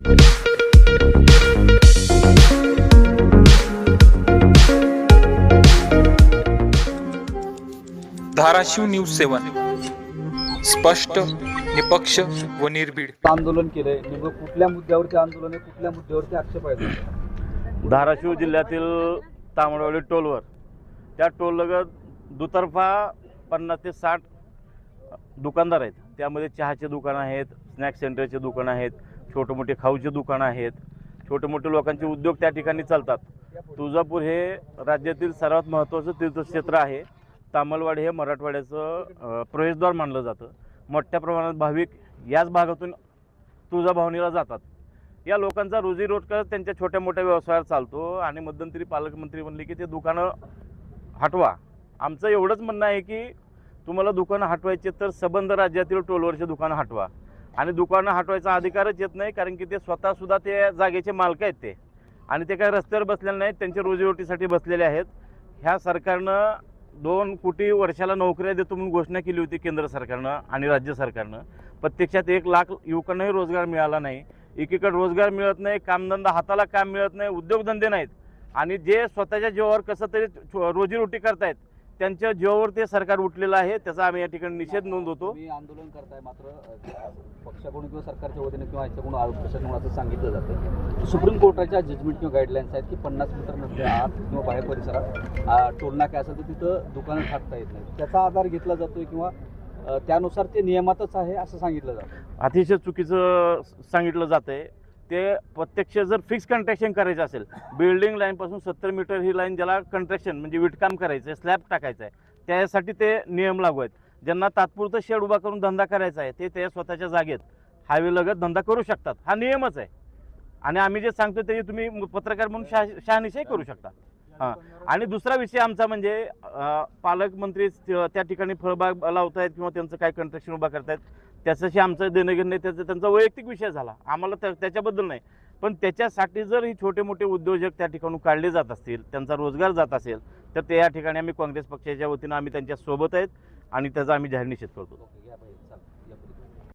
Dharashiv news 7 स्पष्ट, निपक्ष व निर्भीड. आंदोलन केलंय, नेमकं कुठल्या मुद्द्यावरती आंदोलन आहे, कुठल्या मुद्द्यावरती आक्षेप आहे? धाराशिव जिल्ह्यातील तामडवाडी टोलवर त्या टोललगत दुतर्फा 50 ते 60 दुकानदार आहेत. त्यामध्ये चहाचे दुकानं आहेत, स्नॅक्स सेंटरचे दुकानं आहेत, छोटे मोठे खाऊचे दुकानं आहेत, छोटे मोठे लोकांचे उद्योग त्या ठिकाणी चालतात. तुळजापूर हे राज्यातील सर्वात महत्त्वाचं तीर्थक्षेत्र आहे. तामलवाडी हे मराठवाड्याचं प्रवेशद्वार मानलं जातं. मोठ्या प्रमाणात भाविक याच भागातून तुळजाभवानीला जातात. या लोकांचा रोजीरोजगार त्यांच्या छोट्या मोठ्या व्यवसायावर चालतो आणि मध्यंतरी पालकमंत्री म्हणले की ते दुकानं हटवा. आमचं एवढंच म्हणणं आहे की तुम्हाला दुकानं हटवायचे तर सबंध राज्यातील टोलवरचे दुकानं हटवा. आणि दुकानं हटवायचा अधिकारच येत नाही, कारण की ते स्वतःसुद्धा ते जागेचे मालक आहेत ते, आणि ते काही रस्त्यावर बसलेले नाहीत, त्यांच्या रोजीरोटीसाठी बसलेले आहेत. ह्या सरकारनं 2 कोटी वर्षाला नोकऱ्या देतो म्हणून घोषणा केली होती केंद्र सरकारनं आणि राज्य सरकारनं. प्रत्यक्षात 1 लाख युवकांनाही रोजगार मिळाला नाही. एकीकडे रोजगार मिळत नाही, कामधंदा हाताला काम मिळत नाही, उद्योगधंदे नाहीत, आणि जे स्वतःच्या जीवावर कसं तरी रोजीरोटी करतायत त्यांच्या जीवावर ते सरकार उठलेलं आहे. त्याचा आम्ही या ठिकाणी निषेध नोंदवतो. मी आंदोलन करताय, मात्र पक्षाकडून किंवा सरकारच्या वतीने किंवा याच्याकडून प्रशासनाकडून असं सांगितलं जातं सुप्रीम कोर्टाच्या जजमेंट किंवा गाईडलाईन्स आहेत की 50 मीटर नंतर आत किंवा बाहेर परिसरात टोलनाके असेल तर तिथं दुकानं थाटता येत नाही. त्याचा आधार घेतला जातोय किंवा त्यानुसार ते नियमातच आहे असं सांगितलं जातं. अतिशय चुकीचं सांगितलं जातं आहे. ते प्रत्यक्ष जर फिक्स कंट्रॅक्शन करायचं असेल, बिल्डिंग लाईनपासून 70 मीटर ही लाईन ज्याला कंट्रॅक्शन म्हणजे विटकाम करायचं आहे, स्लॅब टाकायचं आहे, त्यासाठी ते नियम लागू आहेत. ज्यांना तात्पुरतं शेड उभा करून धंदा करायचा आहे ते त्या स्वतःच्या जागेत हायवे लगत धंदा करू शकतात. हा नियमच आहे, आणि आम्ही जे सांगतो ते तुम्ही पत्रकार म्हणून शहानिशाही करू शकता. हां, आणि दुसरा विषय आमचा म्हणजे पालकमंत्री त्या ठिकाणी फळबाग लावत आहेत किंवा त्यांचं काय कंट्रॅक्शन उभा करतायत त्याच्याशी आमचं देणंघेणं नाही. त्यांचा वैयक्तिक विषय झाला, आम्हाला त्याच्याबद्दल नाही. पण त्याच्यासाठी जर ही छोटे मोठे उद्योजक त्या ठिकाणून काढले जात असतील, त्यांचा रोजगार जात असेल, तर ते या ठिकाणी आम्ही काँग्रेस पक्षाच्या वतीनं आम्ही त्यांच्या सोबत आहेत आणि त्याचा आम्ही जाहीर निषेध करतो.